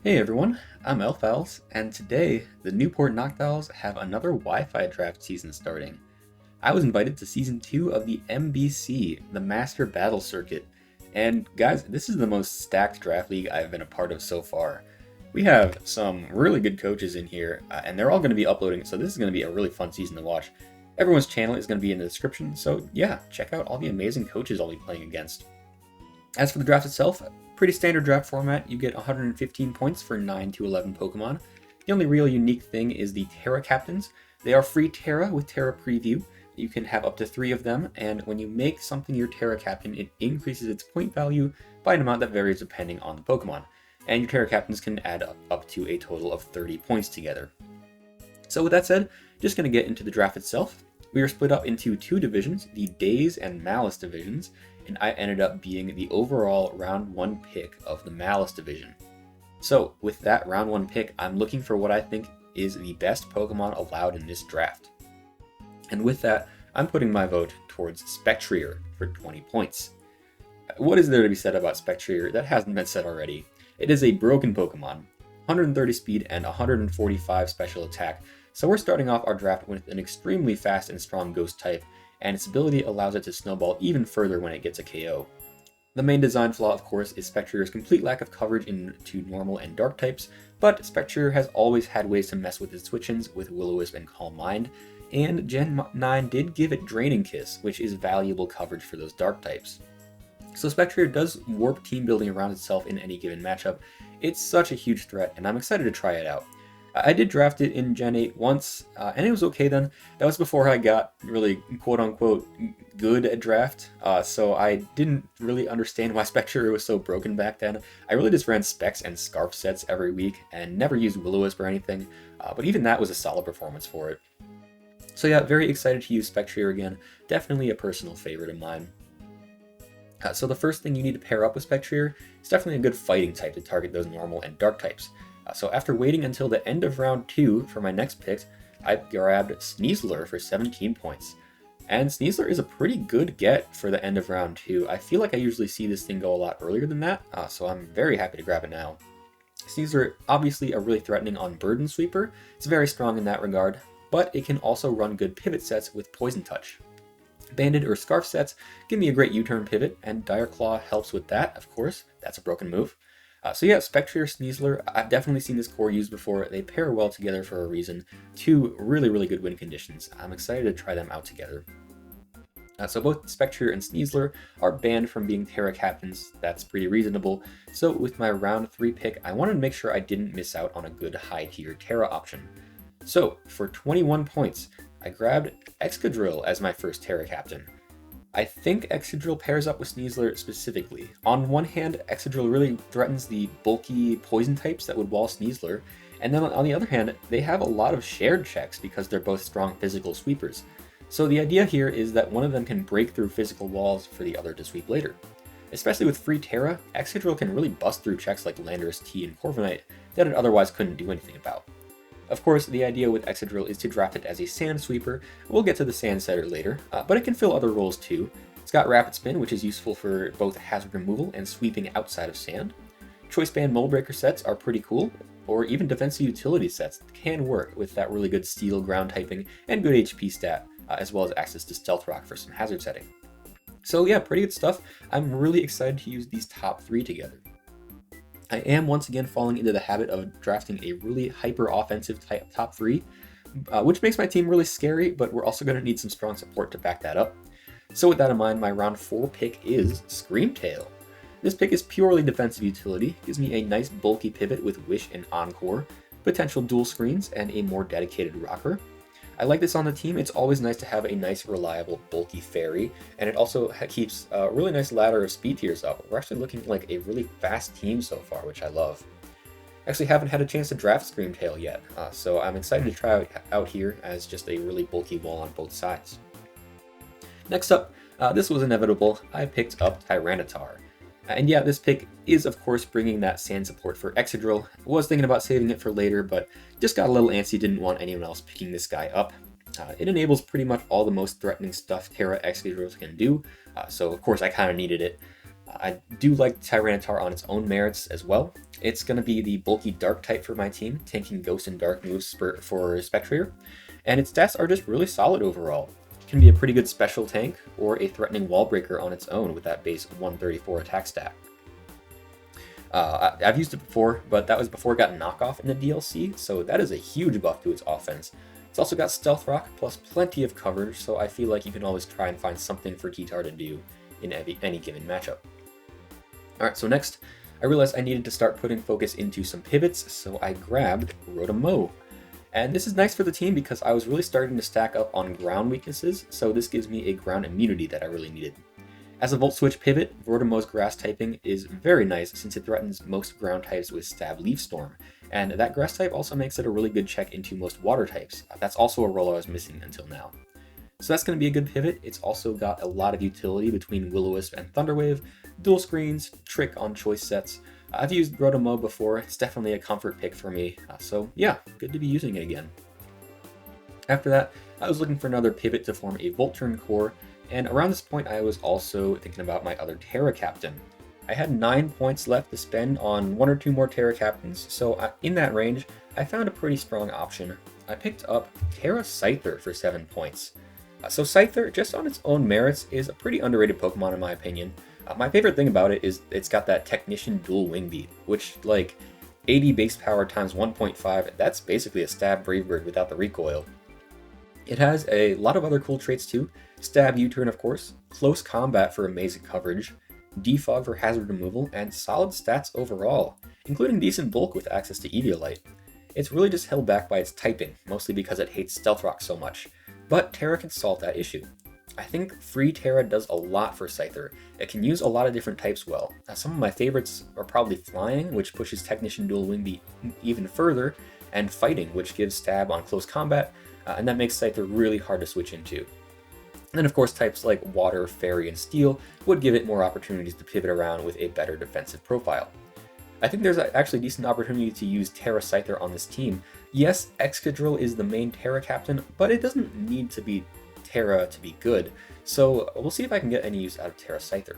Hey everyone, I'm Elfowls, and today the Newport Noctowls have another Wi-Fi draft season starting. I was invited to season 2 of the MBC, the Master Battle Circuit, and guys, this is the most stacked draft league I've been a part of so far. We have some really good coaches in here, and they're all going to be uploading, so this is going to be a really fun season to watch. Everyone's channel is going to be in the description, so yeah, check out all the amazing coaches I'll be playing against. As for the draft itself, pretty standard draft format. You get 115 points for 9 to 11 Pokemon. The only real unique thing is the Terra Captains. They are free Terra with Terra Preview. You can have up to 3 of them, and when you make something your Terra Captain, it increases its point value by an amount that varies depending on the Pokemon. And your Terra Captains can add up to a total of 30 points together. So with that said, just going to get into the draft itself. We are split up into 2 divisions, the Days and Malice divisions, and I ended up being the overall round 1 pick of the Malice division. So with that round 1 pick, I'm looking for what I think is the best Pokemon allowed in this draft. And with that, I'm putting my vote towards Spectrier for 20 points. What is there to be said about Spectrier that hasn't been said already? It is a broken Pokemon, 130 speed and 145 special attack, so we're starting off our draft with an extremely fast and strong Ghost type, and its ability allows it to snowball even further when it gets a KO. The main design flaw, of course, is Spectrier's complete lack of coverage into normal and dark types, but Spectrier has always had ways to mess with its switch-ins with Will-O-Wisp and Calm Mind, and Gen 9 did give it Draining Kiss, which is valuable coverage for those dark types. So Spectrier does warp team building around itself in any given matchup. It's such a huge threat, and I'm excited to try it out. I did draft it in Gen 8 once, and it was okay then. That was before I got really quote-unquote good at draft, so I didn't really understand why Spectrier was so broken back then. I really just ran Specs and Scarf sets every week, and never used Will-O-Wisp or anything, but even that was a solid performance for it. So yeah, very excited to use Spectrier again. Definitely a personal favorite of mine. So the first thing you need to pair up with Spectrier is definitely a good fighting type to target those normal and dark types. So after waiting until the end of round 2 for my next pick, I grabbed Sneasler for 17 points. And Sneasler is a pretty good get for the end of round 2. I feel like I usually see this thing go a lot earlier than that, so I'm very happy to grab it now. Sneasler, obviously a really threatening on Burden Sweeper. It's very strong in that regard, but it can also run good pivot sets with Poison Touch. Banded or Scarf sets give me a great U-turn pivot, and Dire Claw helps with that, of course. That's a broken move. So yeah, Spectrier, Sneasler, I've definitely seen this core used before. They pair well together for a reason. 2 really good win conditions. I'm excited to try them out together. So both Spectrier and Sneasler are banned from being Terra Captains. That's pretty reasonable. So with my round 3 pick, I wanted to make sure I didn't miss out on a good high-tier Terra option. So for 21 points, I grabbed Excadrill as my first Terra Captain. I think Excadrill pairs up with Sneasler specifically. On one hand, Excadrill really threatens the bulky poison types that would wall Sneasler, and then on the other hand, they have a lot of shared checks because they're both strong physical sweepers. So the idea here is that one of them can break through physical walls for the other to sweep later. Especially with free Terra, Excadrill can really bust through checks like Landorus T and Corviknight that it otherwise couldn't do anything about. Of course, the idea with Excadrill is to draft it as a Sand Sweeper. We'll get to the Sand Setter later, but it can fill other roles too. It's got Rapid Spin, which is useful for both hazard removal and sweeping outside of sand. Choice Band Mold Breaker sets are pretty cool, or even defensive utility sets can work with that really good Steel ground typing and good HP stat, as well as access to Stealth Rock for some hazard setting. So yeah, pretty good stuff. I'm really excited to use these top 3 together. I am once again falling into the habit of drafting a really hyper-offensive top 3, which makes my team really scary, but we're also going to need some strong support to back that up. So with that in mind, my round 4 pick is Screamtail. This pick is purely defensive utility, gives me a nice bulky pivot with Wish and Encore, potential dual screens, and a more dedicated rocker. I like this on the team. It's always nice to have a nice, reliable, bulky fairy, and it also keeps a really nice ladder of speed tiers up. We're actually looking like a really fast team so far, which I love. Actually haven't had a chance to draft Screamtail yet, so I'm excited to try it out here as just a really bulky wall on both sides. Next up, this was inevitable. I picked up Tyranitar. And yeah, this pick is of course bringing that sand support for Excadrill. Was thinking about saving it for later, but just got a little antsy, didn't want anyone else picking this guy up. It enables pretty much all the most threatening stuff Terra Excadrill can do, so of course I kind of needed it. I do like Tyranitar on its own merits as well. It's going to be the bulky Dark type for my team, tanking Ghost and Dark moves for Spectrator, and its stats are just really solid overall. It can be a pretty good special tank, or a threatening wall breaker on its own with that base 134 attack stat. I've used it before, but that was before it got knockoff in the DLC, so that is a huge buff to its offense. It's also got Stealth Rock plus plenty of coverage, so I feel like you can always try and find something for Guitar to do in any given matchup. Alright, so next, I realized I needed to start putting focus into some pivots, so I grabbed Rotom-Mow. And this is nice for the team because I was really starting to stack up on ground weaknesses, so this gives me a ground immunity that I really needed. As a Volt Switch pivot, Rotom-Mow's grass typing is very nice since it threatens most ground types with Stab Leaf Storm, and that grass type also makes it a really good check into most water types. That's also a role I was missing until now. So that's going to be a good pivot. It's also got a lot of utility between Will-O-Wisp and Thunderwave, dual screens, trick on choice sets. I've used Rotom-Mow before, it's definitely a comfort pick for me, so yeah, good to be using it again. After that, I was looking for another pivot to form a Volturn core, and around this point I was also thinking about my other Terra Captain. I had 9 points left to spend on 1 or 2 more Terra Captains, so in that range, I found a pretty strong option. I picked up Terra Scyther for 7 points. So Scyther, just on its own merits, is a pretty underrated Pokemon in my opinion. My favorite thing about it is it's got that Technician Dual Wing Beat, which, like, 80 base power times 1.5, that's basically a Stab Brave Bird without the recoil. It has a lot of other cool traits too. Stab U-turn, of course, Close Combat for amazing coverage, Defog for hazard removal, and solid stats overall, including decent bulk with access to Eviolite. It's really just held back by its typing, mostly because it hates Stealth Rock so much. But Terra can solve that issue. I think Free Terra does a lot for Scyther. It can use a lot of different types well. Some of my favorites are probably Flying, which pushes Technician Dual Wing Beat even further, and Fighting, which gives Stab on close combat, and that makes Scyther really hard to switch into. And then of course types like Water, Fairy, and Steel would give it more opportunities to pivot around with a better defensive profile. I think there's actually a decent opportunity to use Terra Scyther on this team. Yes, Excadrill is the main Terra captain, but it doesn't need to be Terra to be good, so we'll see if I can get any use out of Terra Scyther.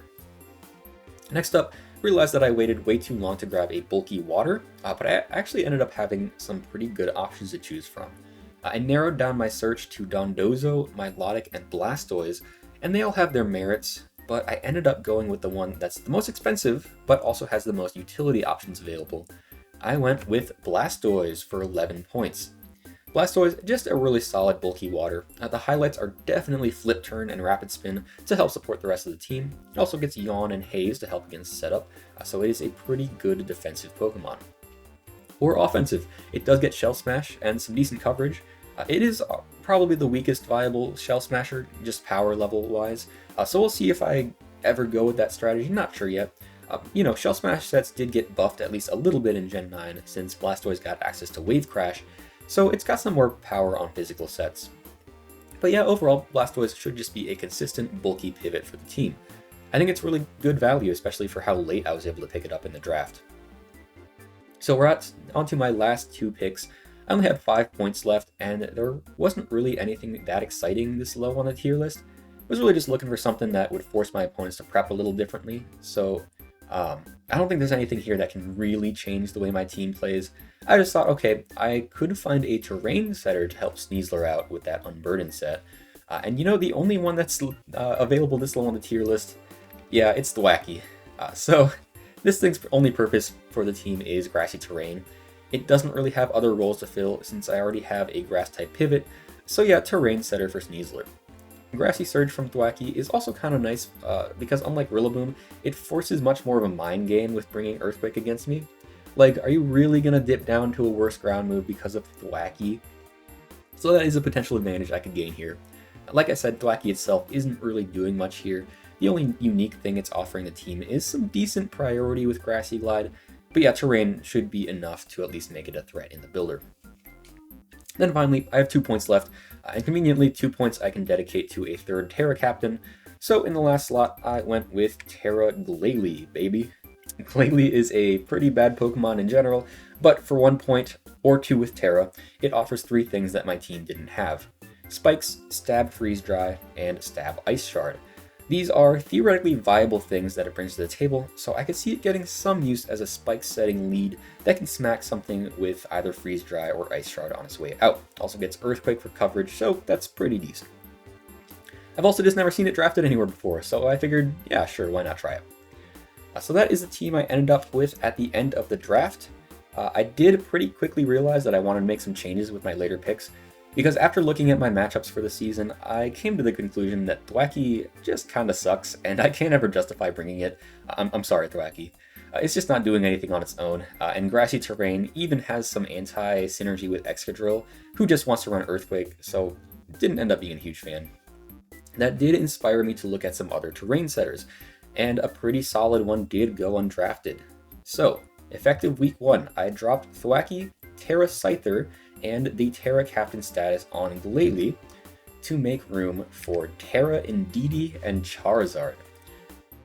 Next up, realized that I waited way too long to grab a bulky water, but I actually ended up having some pretty good options to choose from. I narrowed down my search to Dondozo, Milotic, and Blastoise, and they all have their merits, but I ended up going with the one that's the most expensive, but also has the most utility options available. I went with Blastoise for 11 points. Blastoise, just a really solid bulky water. The highlights are definitely Flip Turn and Rapid Spin to help support the rest of the team. It also gets Yawn and Haze to help against setup, so it is a pretty good defensive Pokemon. Or offensive, it does get Shell Smash and some decent coverage. It is probably the weakest viable Shell Smasher, just power level wise, so we'll see if I ever go with that strategy, not sure yet. Shell Smash sets did get buffed at least a little bit in Gen 9 since Blastoise got access to Wave Crash, so it's got some more power on physical sets. But yeah, overall, Blastoise should just be a consistent, bulky pivot for the team. I think it's really good value, especially for how late I was able to pick it up in the draft. So we're on to my last 2 picks. I only had 5 points left, and there wasn't really anything that exciting this low on the tier list. I was really just looking for something that would force my opponents to prep a little differently, so I don't think there's anything here that can really change the way my team plays. I just thought, okay, I could find a terrain setter to help Sneasler out with that Unburdened set. And the only one that's available this low on the tier list, yeah, it's Thwackey. So this thing's only purpose for the team is Grassy Terrain. It doesn't really have other roles to fill since I already have a Grass-type pivot, so yeah, Terrain Setter for Sneasler. Grassy Surge from Thwackey is also kind of nice because unlike Rillaboom, it forces much more of a mind game with bringing Earthquake against me. Like, are you really going to dip down to a worse ground move because of Thwackey? So that is a potential advantage I could gain here. Like I said, Thwackey itself isn't really doing much here. The only unique thing it's offering the team is some decent priority with Grassy Glide, but yeah, Terrain should be enough to at least make it a threat in the builder. Then finally, I have 2 points left, and conveniently 2 points I can dedicate to a third Terra Captain. So in the last slot, I went with Terra Glalie, baby. Glalie is a pretty bad Pokemon in general, but for 1 point, or 2 with Terra, it offers 3 things that my team didn't have. Spikes, Stab Freeze Dry, and Stab Ice Shard. These are theoretically viable things that it brings to the table, so I could see it getting some use as a spike setting lead that can smack something with either Freeze Dry or Ice Shard on its way out. Also gets Earthquake for coverage, so that's pretty decent. I've also just never seen it drafted anywhere before, so I figured, yeah, sure, why not try it? So that is the team I ended up with at the end of the draft. I did pretty quickly realize that I wanted to make some changes with my later picks, because after looking at my matchups for the season, I came to the conclusion that Thwackey just kinda sucks, and I can't ever justify bringing it. I'm sorry, Thwackey. It's just not doing anything on its own, and Grassy Terrain even has some anti-synergy with Excadrill, who just wants to run Earthquake, so didn't end up being a huge fan. That did inspire me to look at some other terrain setters, and a pretty solid one did go undrafted. So, effective week 1, I dropped Thwackey, Terra Scyther, and the Terra Captain status on Glalie to make room for Terra Indeedee and Charizard.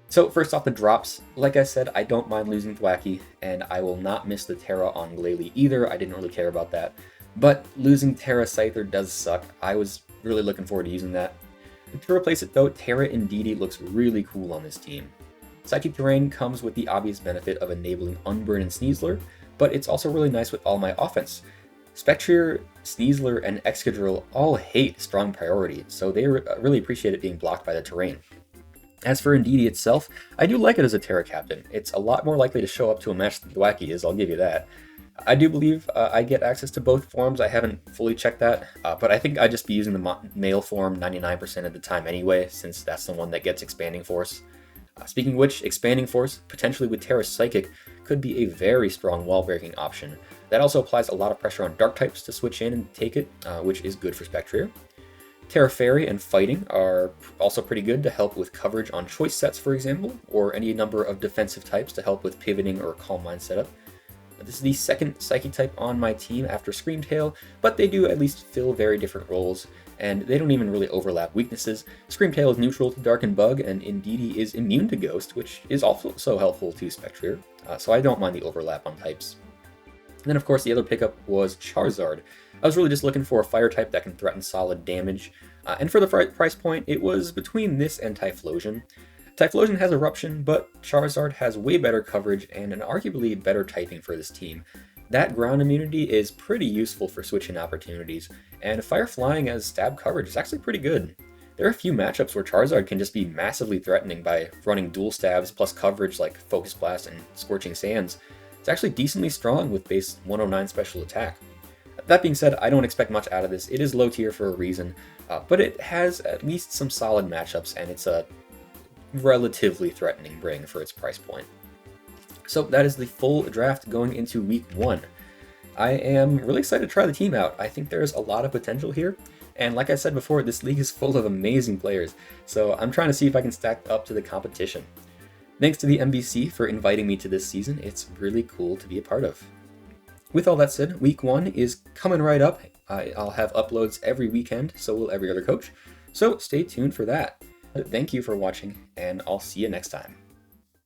So first off the drops, like I said, I don't mind losing Thwackey, and I will not miss the Terra on Glalie either, I didn't really care about that. But losing Terra Scyther does suck, I was really looking forward to using that. To replace it though, Terra Indeedee looks really cool on this team. Psychic Terrain comes with the obvious benefit of enabling Unburn and Sneasler, but it's also really nice with all my offense. Spectrier, Sneasler, and Excadrill all hate Strong Priority, so they really appreciate it being blocked by the terrain. As for Indeedee itself, I do like it as a Terra Captain. It's a lot more likely to show up to a match than Thwackey is, I'll give you that. I do believe I get access to both forms. I haven't fully checked that, but I think I'd just be using the male form 99% of the time anyway, since that's the one that gets Expanding Force. Speaking of which, Expanding Force, potentially with Terra Psychic, could be a very strong wall-breaking option. That also applies a lot of pressure on Dark types to switch in and take it, which is good for Spectrier. Terra Fairy and Fighting are also pretty good to help with coverage on choice sets, for example, or any number of defensive types to help with pivoting or Calm Mind setup. This is the second Psychic type on my team after Screamtail, but they do at least fill very different roles, and they don't even really overlap weaknesses. Screamtail is neutral to Dark and Bug, and Indeedee is immune to Ghost, which is also so helpful to Spectrier, so I don't mind the overlap on types. And then of course the other pickup was Charizard. I was really just looking for a fire type that can threaten solid damage, and for the price point, it was between this and Typhlosion. Typhlosion has Eruption, but Charizard has way better coverage and an arguably better typing for this team. That ground immunity is pretty useful for switching opportunities, and Fire Flying as stab coverage is actually pretty good. There are a few matchups where Charizard can just be massively threatening by running dual stabs plus coverage like Focus Blast and Scorching Sands. It's actually decently strong with base 109 special attack. That being said, I don't expect much out of this. It is low tier for a reason, but it has at least some solid matchups, and it's a relatively threatening bring for its price point. So that is the full draft going into week 1. I am really excited to try the team out. I think there's a lot of potential here, and like I said before, this league is full of amazing players, so I'm trying to see if I can stack up to the competition. Thanks to the MBC for inviting me to this season, it's really cool to be a part of. With all that said, week 1 is coming right up. I'll have uploads every weekend, so will every other coach, so stay tuned for that. Thank you for watching, and I'll see you next time.